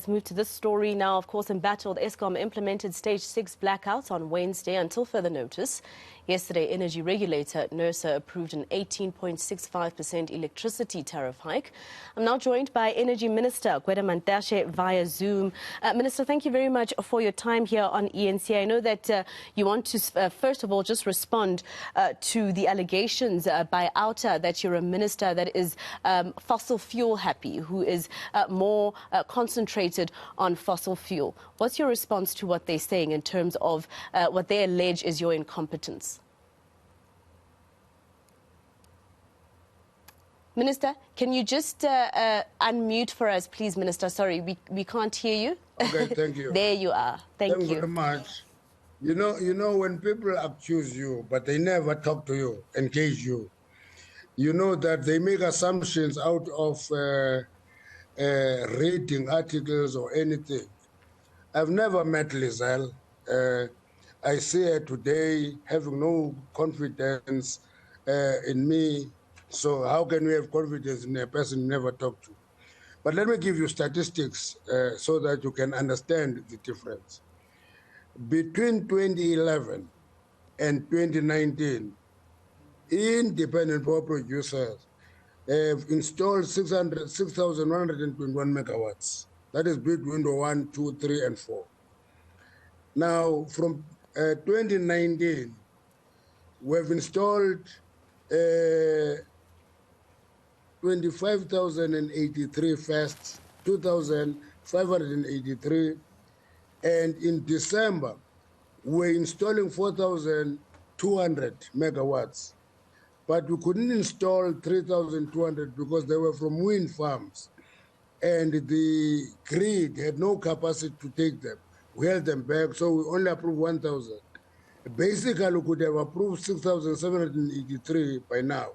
move to this story now. Of course, Embattled Eskom implemented stage 6 blackouts on Wednesday until further notice. Yesterday, energy regulator Nersa approved an 18.65% electricity tariff hike. I'm now joined by Energy Minister Gwede Mantashe via Zoom. Minister, thank you very much for your time here on ENC. I know that you want to, first of all, just respond to the allegations by Outer that you're a minister that is fossil fuel happy, who is more concentrated on fossil fuel. What's your response to what they're saying in terms of what they allege is your incompetence? Minister, can you just unmute for us, please, Minister? Sorry, we can't hear you. Okay, thank you. There you are. Thank you. Thank you very much. You know, when people accuse you, but they never talk to you, engage you, you know that they make assumptions out of reading articles or anything. I've never met Lizelle. I see her today having no confidence in me. So how can we have confidence in a person you never talk to? But let me give you statistics so that you can understand the difference. Between 2011 and 2019, independent power producers have installed 6,121 megawatts. That is bid window 1, 2, 3, and 4. Now, from 2019, we have installed 25,083 first, 2,583, and in December, we're installing 4,200 megawatts. But we couldn't install 3,200 because they were from wind farms, and the grid had no capacity to take them. We held them back, so we only approved 1,000. Basically, we could have approved 6,783 by now.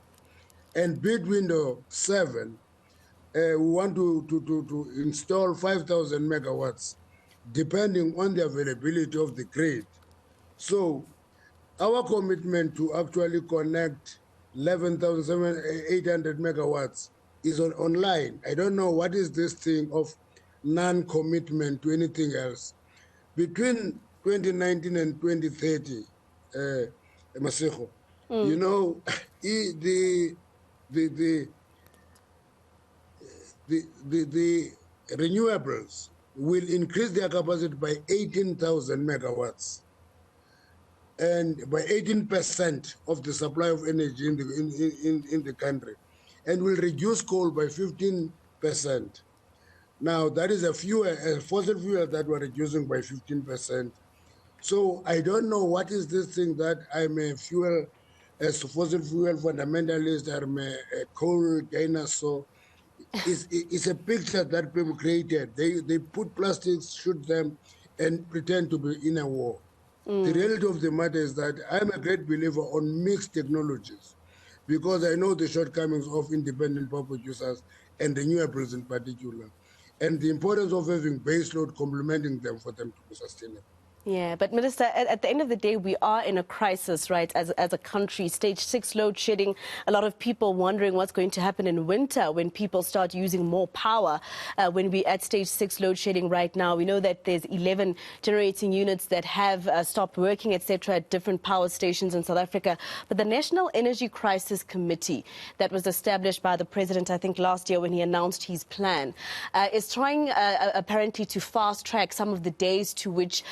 And bid window 7, we want to install 5,000 megawatts, depending on the availability of the grid. So our commitment to actually connect 11,800 megawatts is online. I don't know what is this thing of non-commitment to anything else. Between 2019 and 2030, Masejo, you know, the renewables will increase their capacity by 18,000 megawatts, and by 18% of the supply of energy in the country, and will reduce coal by 15%. Now, that is a fossil fuel that we're reducing by 15%. So I don't know what is this thing that I'm a fossil fuel fundamentalist, I'm a coal dinosaur. It's a picture that people created. They put plastics, shoot them, and pretend to be in a war. The reality of the matter is that I'm a great believer on mixed technologies, because I know the shortcomings of independent power producers and renewables in particular, and the importance of having baseload complementing them for them to be sustainable. Yeah, but Minister, at the end of the day, we are in a crisis, right, as a country. Stage 6 load shedding, a lot of people wondering what's going to happen in winter when people start using more power. When we're at stage 6 load shedding right now, we know that there's 11 generating units that have stopped working, etc., at different power stations in South Africa. But the National Energy Crisis Committee that was established by the President, I think, last year when he announced his plan, is trying apparently to fast-track some of the days to which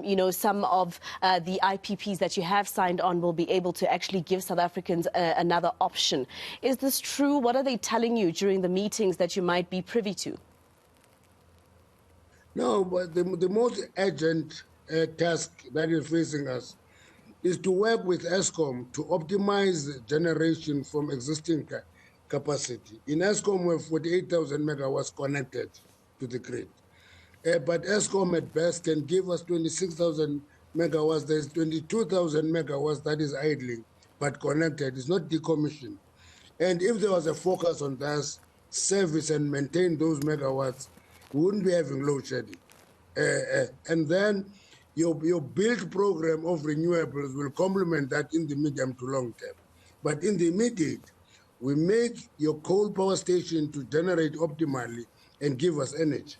you know, some of the IPPs that you have signed on will be able to actually give South Africans another option. Is this true? What are they telling you during the meetings that you might be privy to? No, but the most urgent task that is facing us is to work with Eskom to optimize generation from existing capacity. In Eskom, we have 48,000 megawatts connected to the grid. But Eskom at best can give us 26,000 megawatts. There's 22,000 megawatts that is idling, but connected. It's not decommissioned. And if there was a focus on that, service and maintain those megawatts, we wouldn't be having load shedding. And then your build program of renewables will complement that in the medium to long term. But in the immediate, we make your coal power station to generate optimally and give us energy.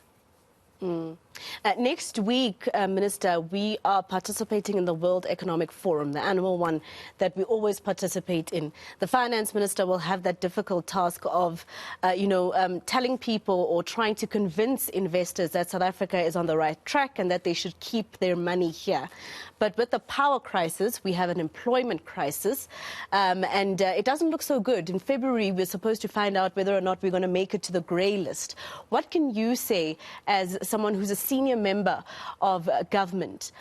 Next week, Minister, we are participating in the World Economic Forum, the annual one that we always participate in. The Finance Minister will have that difficult task of, telling people or trying to convince investors that South Africa is on the right track and that they should keep their money here. But with the power crisis, we have an employment crisis, and it doesn't look so good. In February, we're supposed to find out whether or not we're going to make it to the grey list. What can you say as someone who's a senior member of government?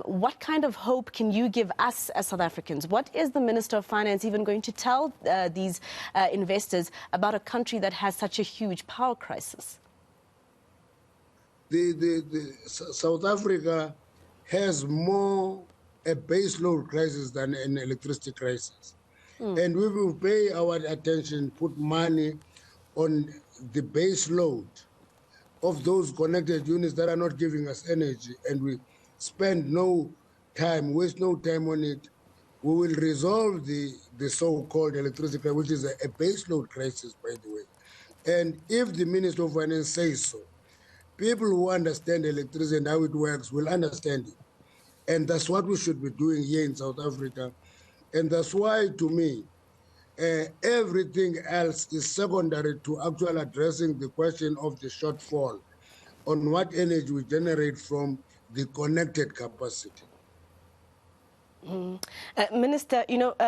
What kind of hope can you give us as South Africans? What is the Minister of Finance even going to tell these investors about a country that has such a huge power crisis? South Africa has more a base load crisis than an electricity crisis. And we will pay our attention, put money on the base load of those connected units that are not giving us energy, and we spend no time, waste no time on it, we will resolve the so-called electricity crisis, which is a base load crisis, by the way. And if the Minister of Finance says so, people who understand electricity and how it works will understand it. And that's what we should be doing here in South Africa. And that's why, to me, everything else is secondary to actually addressing the question of the shortfall on what energy we generate from the connected capacity. Minister,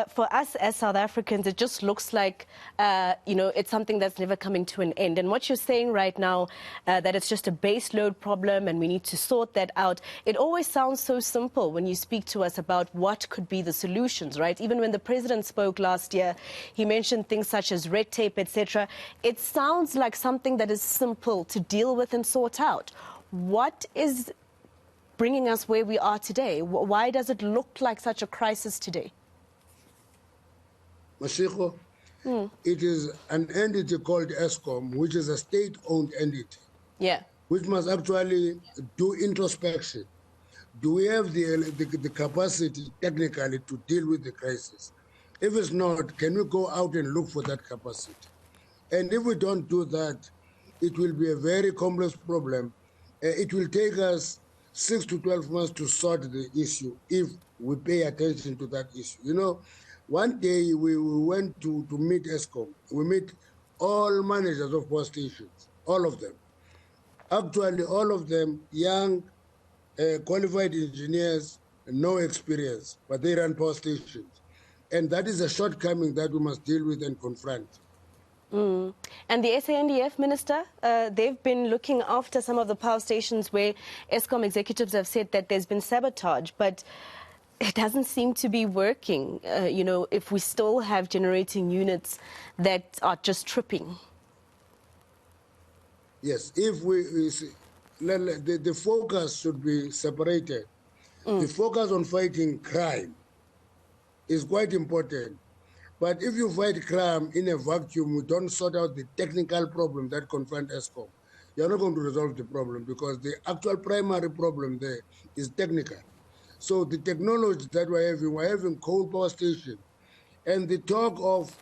for us as South Africans, it just looks like, it's something that's never coming to an end. And what you're saying right now, that it's just a base load problem and we need to sort that out, it always sounds so simple when you speak to us about what could be the solutions, right? Even when the president spoke last year, he mentioned things such as red tape, etc. It sounds like something that is simple to deal with and sort out. What is bringing us where we are today? Why does it look like such a crisis today? Mashiko, it is an entity called Eskom, which is a state-owned entity. Yeah. Which must actually do introspection. Do we have the capacity technically to deal with the crisis? If it's not, can we go out and look for that capacity? And if we don't do that, it will be a very complex problem. It will take us 6 to 12 months to sort the issue if we pay attention to that issue. One day we went to meet Eskom. We meet all managers of power stations, all of them. Actually, all of them young, qualified engineers, no experience, but they run power stations. And that is a shortcoming that we must deal with and confront. And the SANDF, Minister, they've been looking after some of the power stations where Eskom executives have said that there's been sabotage, but it doesn't seem to be working, if we still have generating units that are just tripping. Yes, if the focus should be separated. The focus on fighting crime is quite important. But if you fight crime in a vacuum, we don't sort out the technical problem that confront Eskom, you're not going to resolve the problem because the actual primary problem there is technical. So the technology that we're having coal power station, and the talk of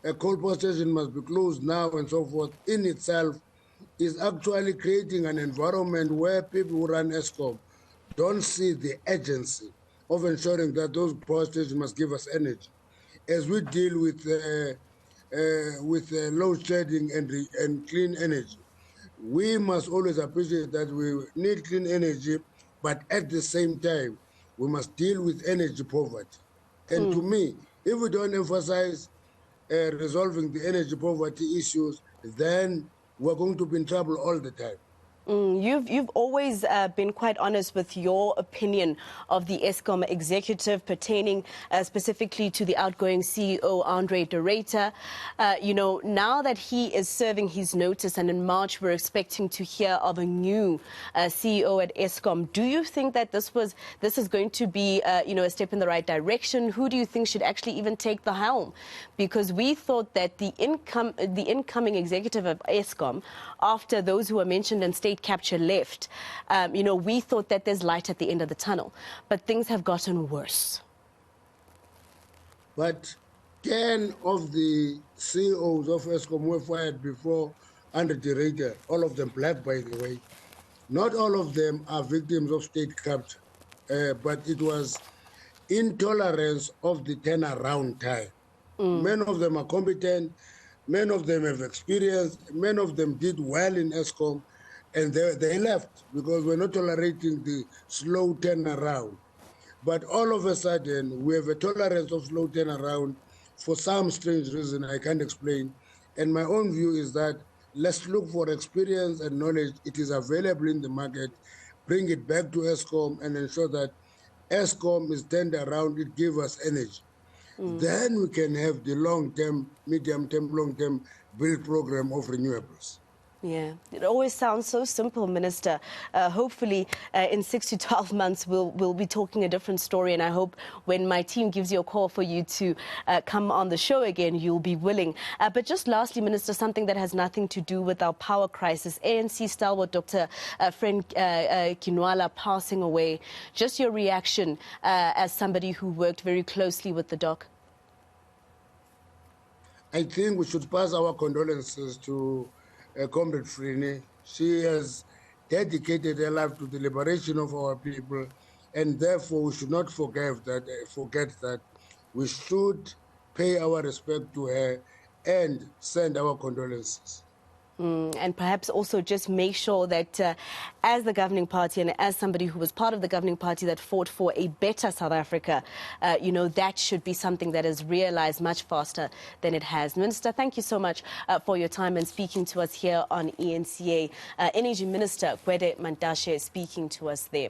a coal power station must be closed now and so forth in itself is actually creating an environment where people who run Eskom don't see the urgency of ensuring that those power stations must give us energy. As we deal with load shedding and clean energy, we must always appreciate that we need clean energy, but at the same time, we must deal with energy poverty. And to me, if we don't emphasize resolving the energy poverty issues, then we're going to be in trouble all the time. You've always been quite honest with your opinion of the Eskom executive pertaining specifically to the outgoing CEO, Andre de Ruyter. Now that he is serving his notice and in March we're expecting to hear of a new CEO at Eskom, do you think that this is going to be a step in the right direction? Who do you think should actually even take the helm? Because we thought that the incoming executive of Eskom, after those who were mentioned in state capture left, we thought that there's light at the end of the tunnel, but things have gotten worse. But 10 of the CEOs of Eskom were fired before Andre de Ruyter, all of them black, by the way. Not all of them are victims of state capture, but it was intolerance of the turnaround time. Many of them are competent, many of them have experience, many of them did well in Eskom, and they left because we're not tolerating the slow turnaround. But all of a sudden, we have a tolerance of slow turnaround for some strange reason I can't explain. And my own view is that let's look for experience and knowledge. It is available in the market. Bring it back to Eskom and ensure that Eskom is turned around. It gives us energy. Then we can have the long-term, medium-term, long-term build program of renewables. Yeah, it always sounds so simple, Minister. Hopefully, in 6 to 12 months, we'll be talking a different story. And I hope when my team gives you a call for you to come on the show again, you'll be willing. But just lastly, Minister, something that has nothing to do with our power crisis. ANC stalwart Dr. Fred Kinwala passing away. Just your reaction as somebody who worked very closely with the doc. I think we should pass our condolences to Comrade Frene. She has dedicated her life to the liberation of our people, and therefore we should not forget that we should pay our respect to her and send our condolences. And perhaps also just make sure that as the governing party and as somebody who was part of the governing party that fought for a better South Africa, that should be something that is realized much faster than it has. Minister, thank you so much for your time and speaking to us here on ENCA. Energy Minister Gwede Mantashe speaking to us there.